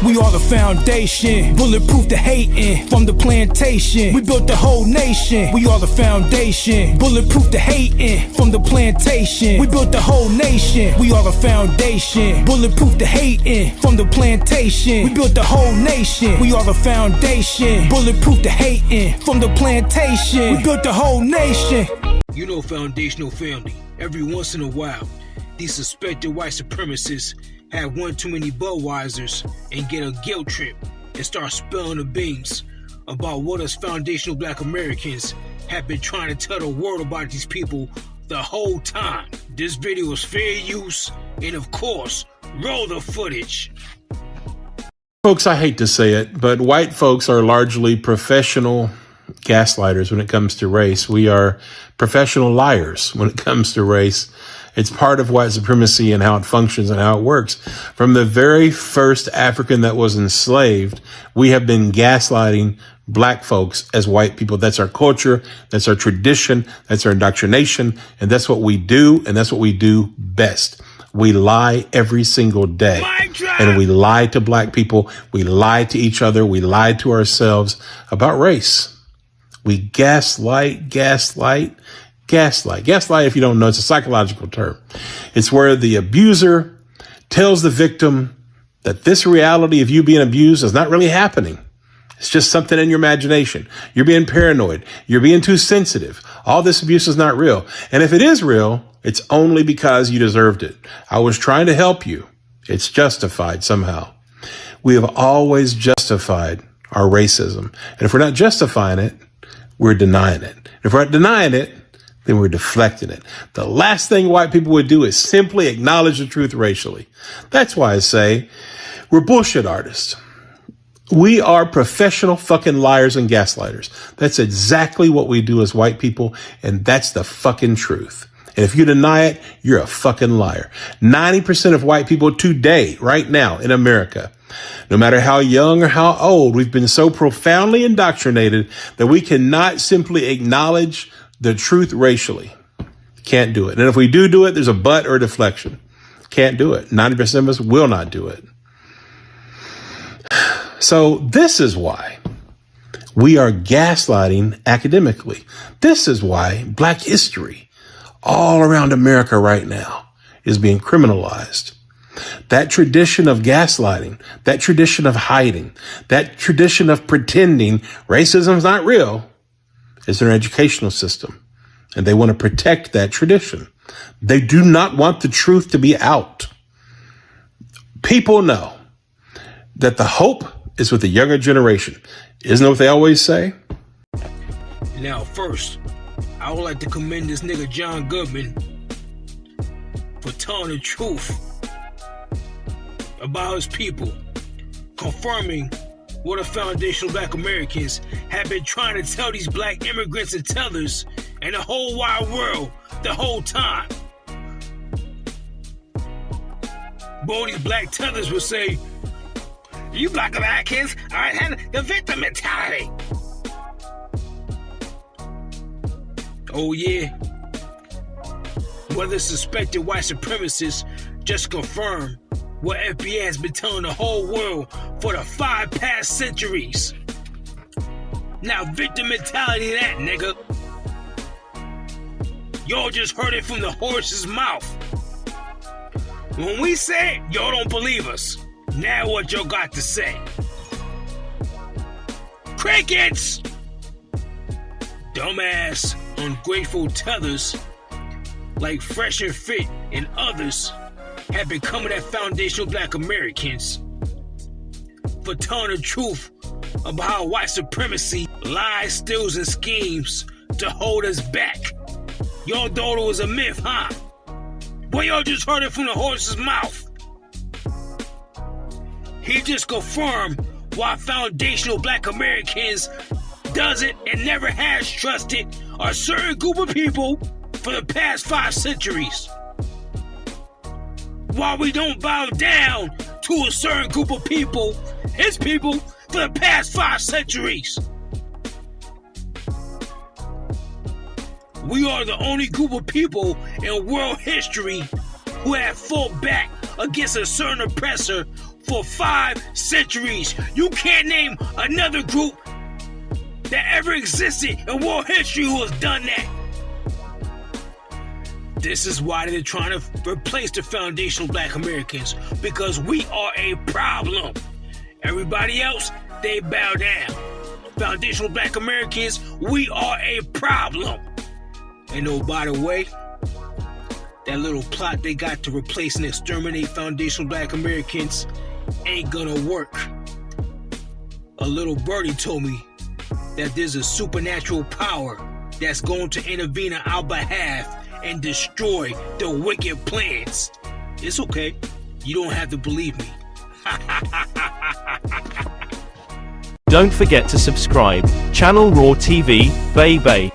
We are the foundation, bulletproof the hating from the plantation. We built the whole nation. We are the foundation, bulletproof the hating from the plantation. We built the whole nation. We are the foundation, bulletproof the hating from the plantation. We built the whole nation. We are the foundation, bulletproof the hating from the plantation. We built the whole nation. You know, foundational family, every once in a while, these suspected white supremacists have one too many Budweisers and get a guilt trip and start spilling the beans about what us foundational black Americans have been trying to tell the world about these people the whole time. This video is fair use, and of course, roll the footage. Folks, I hate to say it, but white folks are largely professional gaslighters when it comes to race. We are professional liars when it comes to race. It's part of white supremacy and how it functions and how it works. From the very first African that was enslaved, we have been gaslighting black folks as white people. That's our culture. That's our tradition. That's our indoctrination. And that's what we do. And that's what we do best. We lie every single day. And we lie to black people. We lie to each other. We lie to ourselves about race. We gaslight. Gaslight, if you don't know, it's a psychological term. It's where the abuser tells the victim that this reality of you being abused is not really happening. It's just something in your imagination. You're being paranoid. You're being too sensitive. All this abuse is not real. And if it is real, it's only because you deserved it. I was trying to help you. It's justified somehow. We have always justified our racism. And if we're not justifying it, we're denying it. If we're not denying it, then we're deflecting it. The last thing white people would do is simply acknowledge the truth racially. That's why I say we're bullshit artists. We are professional fucking liars and gaslighters. That's exactly what we do as white people, and that's the fucking truth. And if you deny it, you're a fucking liar. 90% of white people today, right now in America, no matter how young or how old, we've been so profoundly indoctrinated that we cannot simply acknowledge the truth racially. Can't do it. And if we do it, there's a but or a deflection. Can't do it. 90% of us will not do it. So this is why we are gaslighting academically. This is why Black history all around America right now is being criminalized. That tradition of gaslighting, that tradition of hiding, that tradition of pretending racism is not real is their educational system. And they want to protect that tradition. They do not want the truth to be out. People know that the hope is with the younger generation. Isn't that what they always say? Now, first, I would like to commend this nigga John Goodman for telling the truth about his people, confirming what the foundational black Americans have been trying to tell these black immigrants and tellers and the whole wide world the whole time. Both these black tellers will say, you black Americans are in the victim mentality. Oh yeah. Whether suspected white supremacists just confirm what FBI has been telling the whole world for the 5 past centuries. Now victim mentality that, nigga. Y'all just heard it from the horse's mouth. When we say it, y'all don't believe us. Now what y'all got to say? Crickets! Dumbass, ungrateful tellers like Fresh and Fit and others have been coming at foundational black Americans for telling the truth about how white supremacy lies, steals, and schemes to hold us back. Y'all thought it was a myth, huh? Well, y'all just heard it from the horse's mouth. He just confirmed why foundational black Americans doesn't and never has trusted a certain group of people for the past 5 centuries. Why we don't bow down to a certain group of people, his people, for the past 5 centuries. We are the only group of people in world history who have fought back against a certain oppressor for 5 centuries. You can't name another group that ever existed in world history who has done that. This is why they're trying to replace the foundational Black Americans, because we are a problem. Everybody else, they bow down. Foundational Black Americans, we are a problem. And oh, by the way, that little plot they got to replace and exterminate foundational Black Americans ain't gonna work. A little birdie told me that there's a supernatural power that's going to intervene on our behalf and destroy the wicked plans. It's okay. You don't have to believe me. Don't forget to subscribe. Channel Raw TV, baby.